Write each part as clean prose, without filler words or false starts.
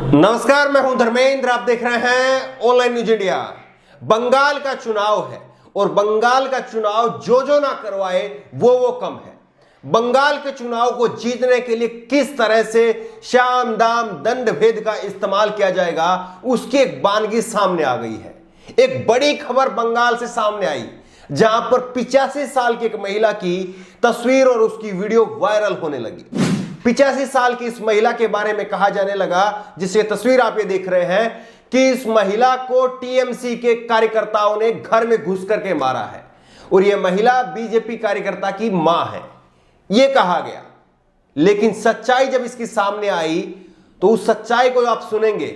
नमस्कार, मैं हूं धर्मेंद्र। आप देख रहे हैं ऑनलाइन न्यूज इंडिया। बंगाल का चुनाव है और बंगाल का चुनाव जो ना करवाए वो कम है। बंगाल के चुनाव को जीतने के लिए किस तरह से शाम दाम दंड भेद का इस्तेमाल किया जाएगा, उसकी एक बानगी सामने आ गई है। एक बड़ी खबर बंगाल से सामने आई, जहां पर 85 साल की एक महिला की तस्वीर और उसकी वीडियो वायरल होने लगी। 85 साल की इस महिला के बारे में कहा जाने लगा, जिसकी तस्वीर आप ये देख रहे हैं, कि इस महिला को टीएमसी के कार्यकर्ताओं ने घर में घुस करके मारा है और यह महिला बीजेपी कार्यकर्ता की मां है, यह कहा गया। लेकिन सच्चाई जब इसकी सामने आई तो उस सच्चाई को आप सुनेंगे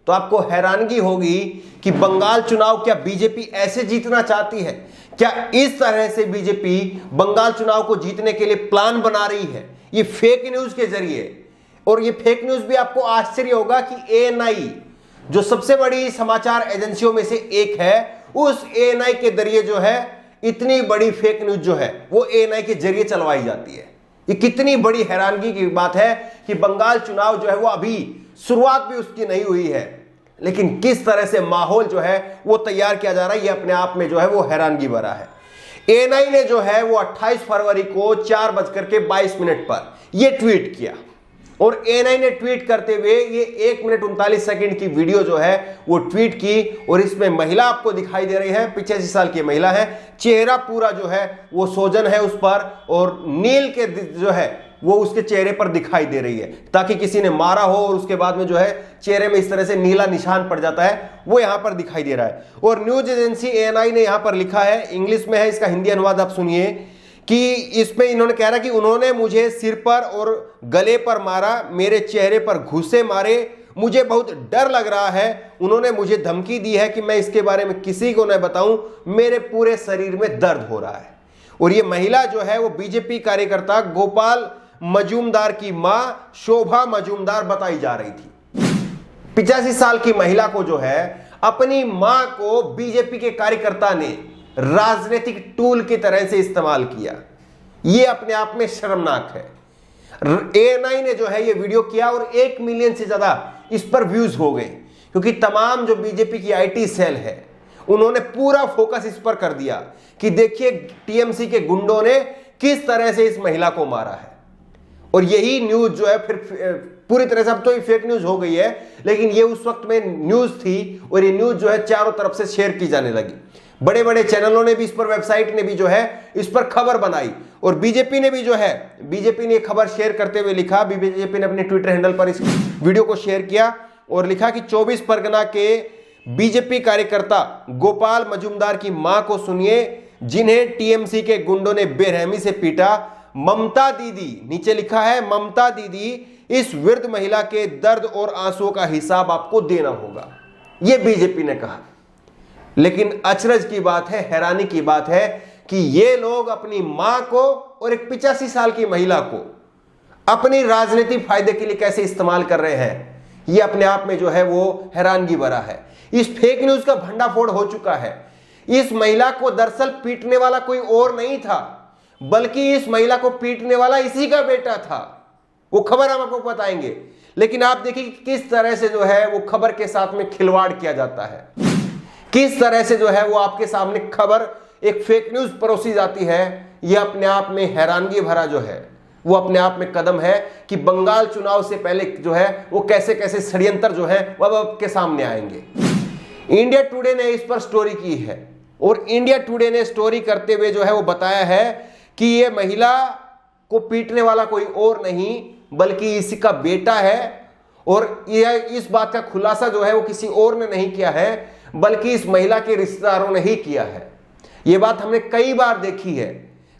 तो आपको हैरानगी होगी कि बंगाल चुनाव क्या बीजेपी ऐसे जीतना चाहती है? क्या इस तरह से बीजेपी बंगाल चुनाव को जीतने के लिए प्लान बना रही है, ये फेक न्यूज के जरिए? और ये फेक न्यूज भी आपको आश्चर्य होगा कि एएनआई, जो सबसे बड़ी समाचार एजेंसियों में से एक है, उस एएनआई के जरिए जो है इतनी बड़ी फेक न्यूज जो है वो एएनआई के जरिए चलवाई जाती है। ये कितनी बड़ी हैरानगी की बात है कि बंगाल चुनाव जो है वो अभी शुरुआत भी उसकी नहीं हुई है, लेकिन किस तरह से माहौल जो है वो तैयार किया जा रहा है, ये अपने आप में जो है वो हैरानगी भरा है। एएनआई ने जो है वो 28 फरवरी को 4:22 पर ये ट्वीट किया और एएनआई ने ट्वीट करते हुए ये 1 मिनट 39 सेकंड की वीडियो जो है वो ट्वीट की और इसमें महिला आपको दिखाई दे रही है। 85 साल की महिला है, चेहरा पूरा जो है वो सोजन है उस पर और नील के जो है वो उसके चेहरे पर दिखाई दे रही है, ताकि किसी ने मारा हो और उसके बाद में जो है चेहरे में इस तरह से नीला निशान पड़ जाता है, वो यहां पर दिखाई दे रहा है। और न्यूज एजेंसी एएनआई ने यहां पर लिखा है, इंग्लिश में है, इसका हिंदी अनुवाद आप सुनिए, कि इसमें इन्होंने कह रहा कि उन्होंने मुझे सिर पर और गले पर मारा, मेरे चेहरे पर घूंसे मारे, मुझे बहुत डर लग रहा है, उन्होंने मुझे धमकी दी है कि मैं इसके बारे में किसी को न बताऊं, मेरे पूरे शरीर में दर्द हो रहा है। और ये महिला जो है वो बीजेपी कार्यकर्ता गोपाल मजूमदार की मां शोभा मजूमदार बताई जा रही थी। 85 साल की महिला को जो है अपनी मां को बीजेपी के कार्यकर्ता ने राजनीतिक टूल की तरह से इस्तेमाल किया। यह अपने आप में शर्मनाक है। एएनआई ने जो है ये वीडियो किया और 1 मिलियन से ज्यादा इस पर व्यूज हो गए, क्योंकि तमाम जो बीजेपी की आईटी सेल है उन्होंने पूरा फोकस इस पर कर दिया कि देखिए टीएमसी के गुंडों ने किस तरह से इस महिला को मारा है। और यही न्यूज जो है फिर पूरी तरह से, अब तो ये फेक न्यूज हो गई है, लेकिन ये उस वक्त में न्यूज थी और ये न्यूज जो है चारों तरफ से शेयर की जाने लगी। बड़े बड़े चैनलों ने भी इस पर, वेबसाइट ने भी जो है इस पर खबर बनाई और बीजेपी ने भी जो है, बीजेपी ने खबर शेयर करते हुए लिखा, बीजेपी ने अपने ट्विटर हैंडल पर इस वीडियो को शेयर किया और लिखा कि 24 परगना के बीजेपी कार्यकर्ता गोपाल मजूमदार की मां को सुनिए, जिन्हें टीएमसी के गुंडों ने बेरहमी से पीटा। ममता दीदी, नीचे लिखा है ममता दीदी, इस वृद्ध महिला के दर्द और आंसुओं का हिसाब आपको देना होगा, यह बीजेपी ने कहा। लेकिन अचरज की बात है, हैरानी की बात है कि ये लोग अपनी मां को और एक 85 साल की महिला को अपनी राजनीतिक फायदे के लिए कैसे इस्तेमाल कर रहे हैं, ये अपने आप में जो है वो हैरानगी भरा है। इस फेक न्यूज का भंडाफोड़ हो चुका है। इस महिला को दरअसल पीटने वाला कोई और नहीं था, बल्कि इस महिला को पीटने वाला इसी का बेटा था। वो खबर हम आपको बताएंगे, लेकिन आप देखिए किस तरह से जो है वो खबर के साथ में खिलवाड़ किया जाता है, किस तरह से जो है वो आपके सामने खबर एक फेक न्यूज परोसी जाती है। यह अपने आप में हैरानगी भरा जो है वो अपने आप में कदम है कि बंगाल चुनाव से पहले जो है वो कैसे कैसे षड्यंत्र जो है वह आपके सामने आएंगे। इंडिया टुडे ने इस पर स्टोरी की है और इंडिया टुडे ने स्टोरी करते हुए जो है वो बताया है कि ये महिला को पीटने वाला कोई और नहीं बल्कि इसका बेटा है। और यह इस बात का खुलासा जो है वो किसी और ने नहीं किया है, बल्कि इस महिला के रिश्तेदारों ने ही किया है। यह बात हमने कई बार देखी है।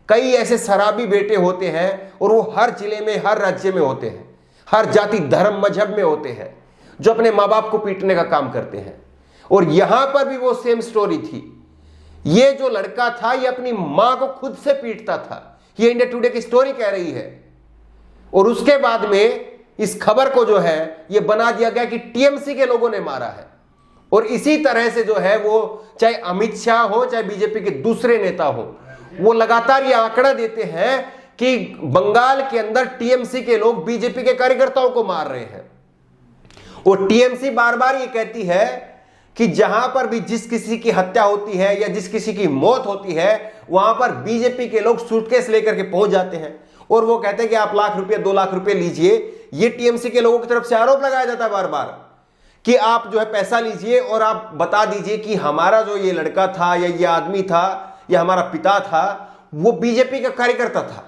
कई ऐसे शराबी बेटे होते हैं और वो हर जिले में, हर राज्य में होते हैं, हर जाति धर्म मजहब में होते हैं, जो अपने माँ बाप को पीटने का काम करते हैं। और यहां पर भी वो सेम स्टोरी थी। ये जो लड़का था ये अपनी मां को खुद से पीटता था, ये इंडिया टुडे की स्टोरी कह रही है। और उसके बाद में इस खबर को जो है ये बना दिया गया कि टीएमसी के लोगों ने मारा है। और इसी तरह से जो है वो चाहे अमित शाह हो चाहे बीजेपी के दूसरे नेता हो, वो लगातार ये आंकड़ा देते हैं कि बंगाल के अंदर टीएमसी के लोग बीजेपी के कार्यकर्ताओं को मार रहे हैं। और टीएमसी बार बार ये कहती है कि जहां पर भी जिस किसी की हत्या होती है या जिस किसी की मौत होती है वहां पर बीजेपी के लोग सूटकेस लेकर के पहुंच जाते हैं और वो कहते हैं कि आप लाख रुपए 2 लाख रुपए लीजिए। ये टीएमसी के लोगों की तरफ से आरोप लगाया जाता है बार बार कि आप जो है पैसा लीजिए और आप बता दीजिए कि हमारा जो ये लड़का था या ये आदमी था या हमारा पिता था वो बीजेपी का कार्यकर्ता था।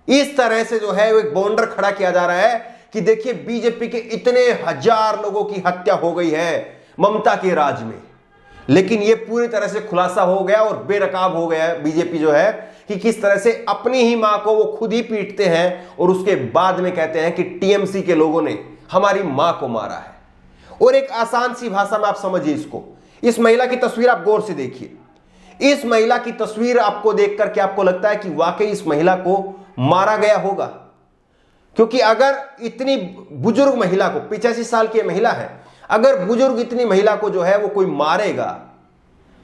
इस तरह से जो है वो एक बाउंडर खड़ा किया जा रहा है कि देखिए बीजेपी के इतने हजार लोगों की हत्या हो गई है ममता के राज में। लेकिन ये पूरी तरह से खुलासा हो गया और बेनकाब हो गया है बीजेपी जो है कि किस तरह से अपनी ही मां को वो खुद ही पीटते हैं और उसके बाद में कहते हैं कि टीएमसी के लोगों ने हमारी मां को मारा है। और एक आसान सी भाषा में आप समझिए इसको। इस महिला की तस्वीर आप गौर से देखिए। इस महिला की तस्वीर आपको देख करके आपको लगता है कि वाकई इस महिला को मारा गया होगा, क्योंकि अगर इतनी बुजुर्ग महिला को 85 साल की महिला है, अगर बुजुर्ग इतनी महिला को जो है वो कोई मारेगा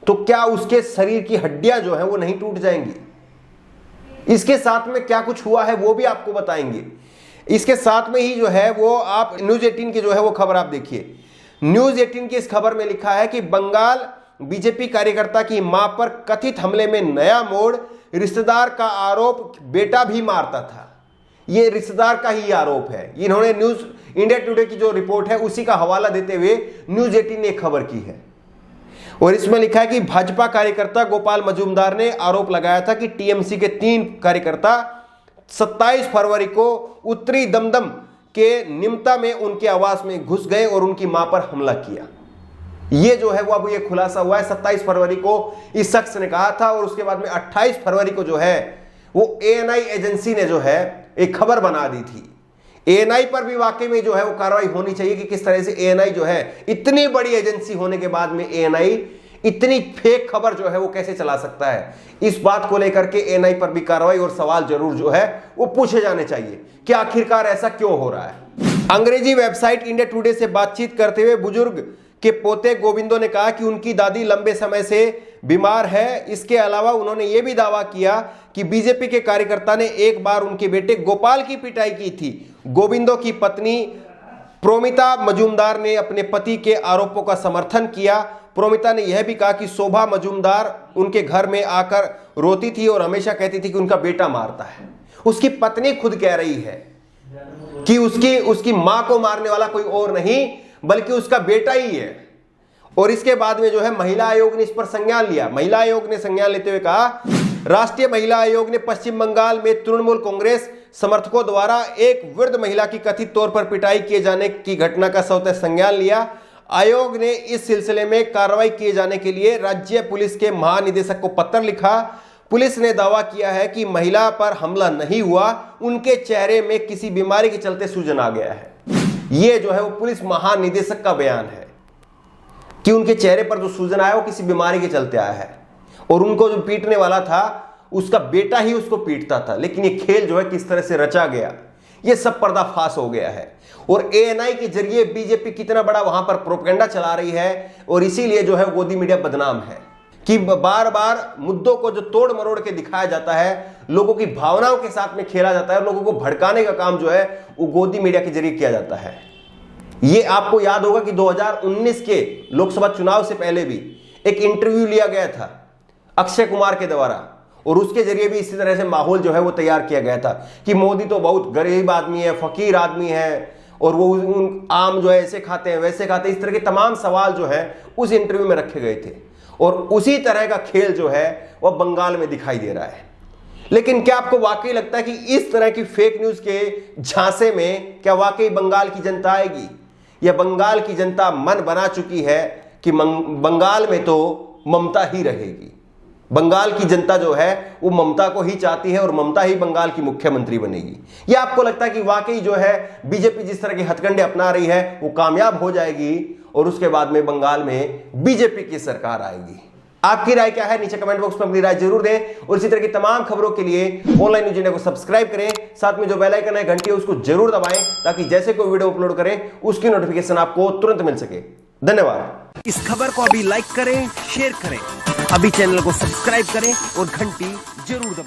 तो क्या उसके शरीर की हड्डियां जो है वो नहीं टूट जाएंगी? इसके साथ में क्या कुछ हुआ है वो भी आपको बताएंगे। इसके साथ में ही जो है वो आप न्यूज 18 की जो है वो खबर आप देखिए। न्यूज 18 की इस खबर में लिखा है कि बंगाल बीजेपी कार्यकर्ता की मां पर कथित हमले में नया मोड़, रिश्तेदार का आरोप बेटा भी मारता था। ये रिश्तेदार का ही आरोप है। इन्होंने न्यूज इंडिया टुडे की जो रिपोर्ट है उसी का हवाला देते हुए न्यूज 18 ने एक खबर की है और इसमें लिखा है कि भाजपा कार्यकर्ता गोपाल मजूमदार ने आरोप लगाया था कि टीएमसी के 3 कार्यकर्ता 27 फरवरी को उत्तरी दमदम के निमता में उनके आवास में घुस गए और उनकी मां पर हमला किया। ये जो है वो अब ये खुलासा हुआ है। 27 फरवरी को इस शख्स ने कहा था और उसके बाद में 28 फरवरी को जो है वो एएनआई एजेंसी ने जो है एक खबर बना दी थी। एएनआई पर भी वाकई में जो है वो कार्रवाई होनी चाहिए कि किस तरह से एएनआई जो है इतनी बड़ी एजेंसी होने के बाद में एएनआई इतनी फेक खबर जो है वो कैसे चला सकता है। इस बात को लेकर के एएनआई पर भी कार्रवाई और सवाल जरूर जो है वो पूछे जाने चाहिए कि आखिरकार ऐसा क्यों हो रहा है। अंग्रेजी वेबसाइट इंडिया टुडे से बातचीत करते हुए बुजुर्ग के पोते गोविंदो ने कहा कि उनकी दादी लंबे समय से बीमार है। इसके अलावा उन्होंने यह भी दावा किया कि बीजेपी के कार्यकर्ता ने एक बार उनके बेटे गोपाल की पिटाई की थी। गोविंदो की पत्नी प्रोमिता मजूमदार ने अपने पति के आरोपों का समर्थन किया। प्रोमिता ने यह भी कहा कि शोभा मजूमदार उनके घर में आकर रोती थी और हमेशा कहती थी कि उनका बेटा मारता है। उसकी पत्नी खुद कह रही है कि उसकी मां को मारने वाला कोई और नहीं बल्कि उसका बेटा ही है। और इसके बाद में जो है महिला आयोग ने इस पर संज्ञान लिया। महिला आयोग ने संज्ञान लेते हुए कहा, राष्ट्रीय महिला आयोग ने पश्चिम बंगाल में तृणमूल कांग्रेस समर्थकों द्वारा एक वृद्ध महिला की कथित तौर पर पिटाई किए जाने की घटना का स्वतः संज्ञान लिया। आयोग ने इस सिलसिले में कार्रवाई किए जाने के लिए राज्य पुलिस के महानिदेशक को पत्र लिखा। पुलिस ने दावा किया है कि महिला पर हमला नहीं हुआ, उनके चेहरे में किसी बीमारी के चलते सूजन आ गया है। यह जो है वो पुलिस महानिदेशक का बयान है कि उनके चेहरे पर जो सूजन आया वो किसी बीमारी के चलते आया है और उनको जो पीटने वाला था उसका बेटा ही उसको पीटता था। लेकिन ये खेल जो है किस तरह से रचा गया, ये सब पर्दाफाश हो गया है। और एएनआई के जरिए बीजेपी कितना बड़ा वहां पर प्रोपेगेंडा चला रही है और इसीलिए जो है गोदी मीडिया बदनाम है कि बार बार मुद्दों को जो तोड़ मरोड़ के दिखाया जाता है, लोगों की भावनाओं के साथ में खेला जाता है और लोगों को भड़काने का काम जो है वो गोदी मीडिया के जरिए किया जाता है। ये आपको याद होगा कि 2019 के लोकसभा चुनाव से पहले भी एक इंटरव्यू लिया गया था अक्षय कुमार के द्वारा और उसके जरिए भी इसी तरह से माहौल जो है वो तैयार किया गया था कि मोदी तो बहुत गरीब आदमी है, फकीर आदमी है और वो आम जो है ऐसे खाते हैं वैसे खाते हैं। इस तरह के तमाम सवाल जो है उस इंटरव्यू में रखे गए थे और उसी तरह का खेल जो है वह बंगाल में दिखाई दे रहा है। लेकिन क्या आपको वाकई लगता है कि इस तरह की फेक न्यूज के झांसे में क्या वाकई बंगाल की जनता आएगी? या बंगाल की जनता मन बना चुकी है कि बंगाल में तो ममता ही रहेगी। बंगाल की जनता जो है वो ममता को ही चाहती है और ममता ही बंगाल की मुख्यमंत्री बनेगी। या आपको लगता है कि वाकई जो है बीजेपी जिस तरह के हथकंडे अपना रही है वो कामयाब हो जाएगी और उसके बाद में बंगाल में बीजेपी की सरकार आएगी? आपकी राय क्या है? नीचे कमेंट बॉक्स में अपनी राय जरूर दें और इसी तरह की तमाम खबरों के लिए ऑनलाइन न्यूज इंडिया को सब्सक्राइब करें। साथ में जो बेल आइकन है घंटी है उसको जरूर दबाएं ताकि जैसे कोई वीडियो अपलोड करें उसकी नोटिफिकेशन आपको तुरंत मिल सके। धन्यवाद। इस खबर को अभी लाइक करें, शेयर करें, अभी चैनल को सब्सक्राइब करें और घंटी जरूर दबाएं।